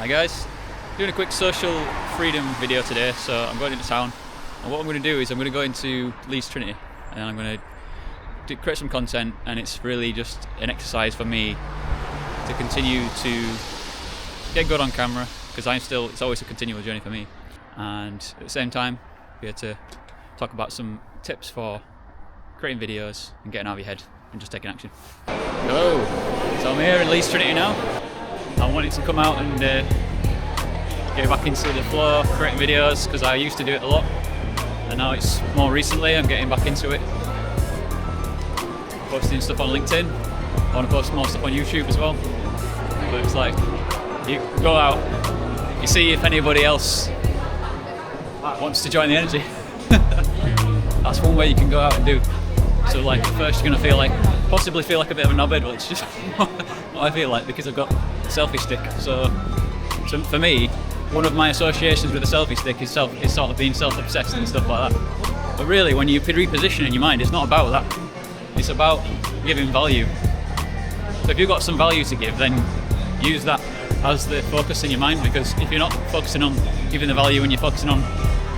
Hi guys, doing a quick social freedom video today. So I'm going into town, and what I'm going to do is I'm going to go into Leeds Trinity, and I'm going to create some content, and it's really just an exercise for me to continue to get good on camera, because it's always a continual journey for me, and at the same time be able to talk about some tips for creating videos and getting out of your head and just taking action. Hello, so I'm here in Leeds Trinity now. I wanted to come out and get back into the flow, creating videos, because I used to do it a lot, and now it's more recently I'm getting back into it. Posting stuff on LinkedIn. I want to post more stuff on YouTube as well. But it's like, you go out, you see if anybody else wants to join the energy. That's one way you can go out and do. So like, at first you're going to possibly feel like a bit of a knobhead, but it's just what I feel like, because I've got a selfie stick. So for me, one of my associations with a selfie stick is sort of being self-obsessed and stuff like that. But really, when you reposition in your mind, it's not about that. It's about giving value. So if you've got some value to give, then use that as the focus in your mind, because if you're not focusing on giving the value and you're focusing on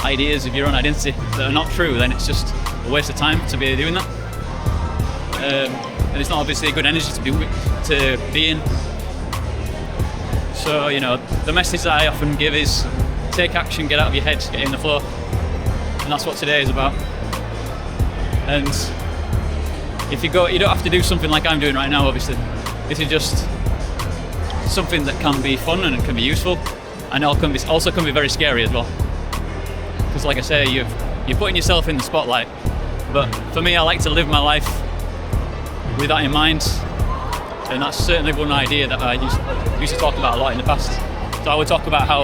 ideas of your own identity that are not true, then it's just a waste of time to be doing that. And it's not obviously a good energy to be in. So, the message that I often give is take action, get out of your head, get in the flow. And that's what today is about. And if you don't have to do something like I'm doing right now, obviously. This is just something that can be fun and it can be useful, and it also can be very scary as well. Because like I say, you're putting yourself in the spotlight. But for me, I like to live my life with that in mind, and that's certainly one idea that I used to talk about a lot in the past. So I would talk about how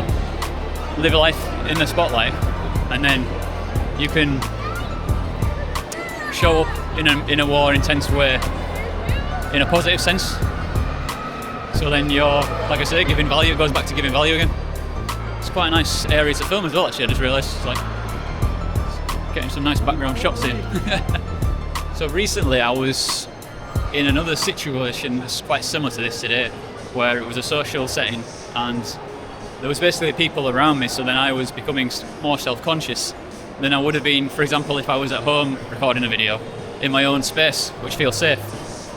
live a life in the spotlight, and then you can show up in a more intense way, in a positive sense. So then you're, like I say, giving value. It goes back to giving value again. It's quite a nice area to film as well, actually. I just realised it's like getting some nice background shots in. So recently I was in another situation that's quite similar to this today, where it was a social setting and there was basically people around me, so then I was becoming more self-conscious than I would have been, for example, if I was at home recording a video in my own space, which feels safe.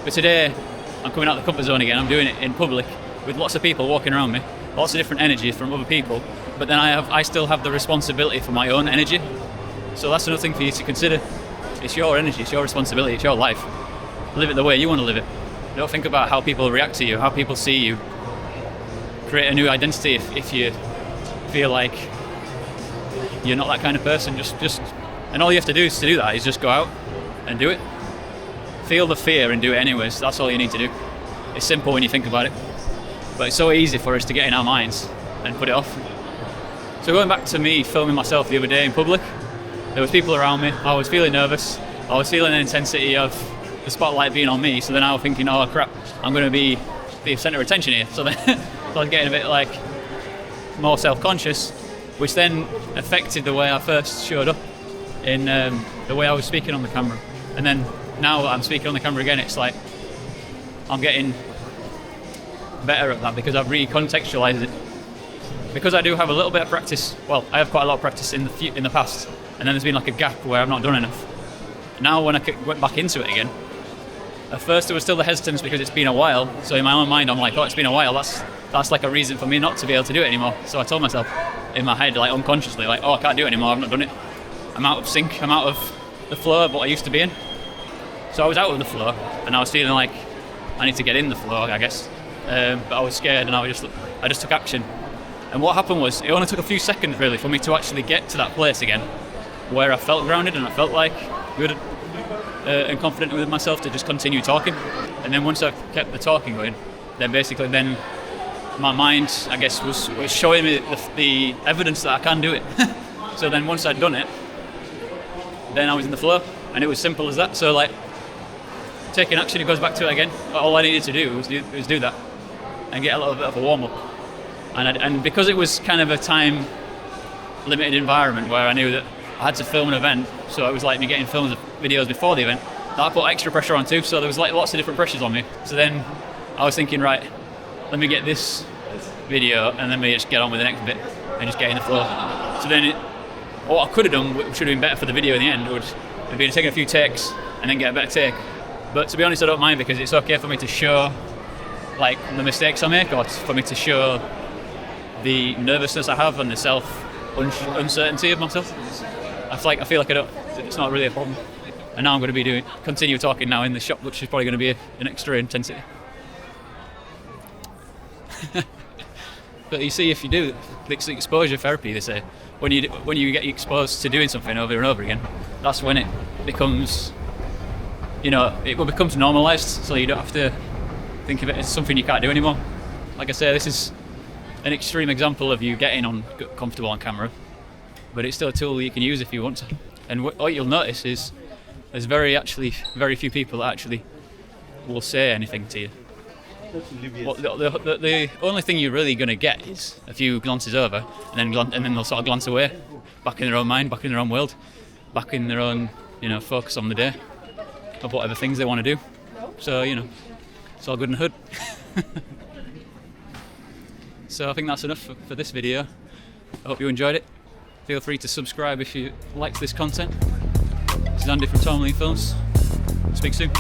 But today I'm coming out of the comfort zone again. I'm doing it in public with lots of people walking around me, lots of different energies from other people, but then I still have the responsibility for my own energy. So that's another thing for you to consider. It's your energy, it's your responsibility, it's your life. Live it the way you want to live it. Don't think about how people react to you, how people see you. Create a new identity if you feel like you're not that kind of person. And all you have to do to do that is just go out and do it. Feel the fear and do it anyways. That's all you need to do. It's simple when you think about it, but it's so easy for us to get in our minds and put it off. So going back to me filming myself the other day in public, there was people around me. I was feeling nervous. I was feeling the intensity of the spotlight being on me. So then I was thinking, oh crap, I'm going to be the centre of attention here. So then I was getting a bit more self-conscious, which then affected the way I first showed up in the way I was speaking on the camera. And then now that I'm speaking on the camera again, it's like I'm getting better at that because I've recontextualized it. Because I do have a little bit of practice. Well, I have quite a lot of practice in the past, and then there's been like a gap where I've not done enough. Now when I went back into it again, at first there was still the hesitance because it's been a while. So in my own mind, I'm like, oh, it's been a while. That's like a reason for me not to be able to do it anymore. So I told myself in my head, like unconsciously, like, oh, I can't do it anymore. I've not done it. I'm out of sync. I'm out of the flow of what I used to be in. So I was out of the flow, and I was feeling like I need to get in the flow, I guess. But I was scared, and I just took action. And what happened was, it only took a few seconds really for me to actually get to that place again, where I felt grounded and I felt like good and confident with myself to just continue talking. And then once I kept the talking going, then basically my mind, I guess, was showing me the evidence that I can do it. So then once I'd done it, then I was in the flow, and it was simple as that. So like, taking action, it goes back to it again. All I needed to do was do that and get a little bit of a warm-up. And because it was kind of a time limited environment where I knew that I had to film an event, so it was like me getting films of videos before the event, that put extra pressure on too. So there was like lots of different pressures on me. So then I was thinking, right, let me get this video and then we just get on with the next bit and just get in the flow. So then what I could have done, which would have been better for the video in the end, would have been taking a few takes and then get a better take. But to be honest, I don't mind, because it's okay for me to show like the mistakes I make, or for me to show the nervousness I have and the uncertainty of myself. I feel like it's not really a problem. And now I'm going to be continue talking now in the shop, which is probably going to be an extra intensity. But you see, if you do, it's exposure therapy, they say. When you get exposed to doing something over and over again, that's when it becomes, it becomes normalised, so you don't have to think of it as something you can't do anymore. Like I say, this is an extreme example of you getting comfortable on camera, but it's still a tool you can use if you want to. And what you'll notice is there's very few people that actually will say anything to you. The only thing you're really going to get is a few glances over, and then they'll sort of glance away, back in their own mind, back in their own world, back in their own, focus on the day, of whatever things they want to do. So, it's all good and hood. So I think that's enough for this video. I hope you enjoyed it. Feel free to subscribe if you liked this content. This is Andy from Tourmaline Films. Speak soon.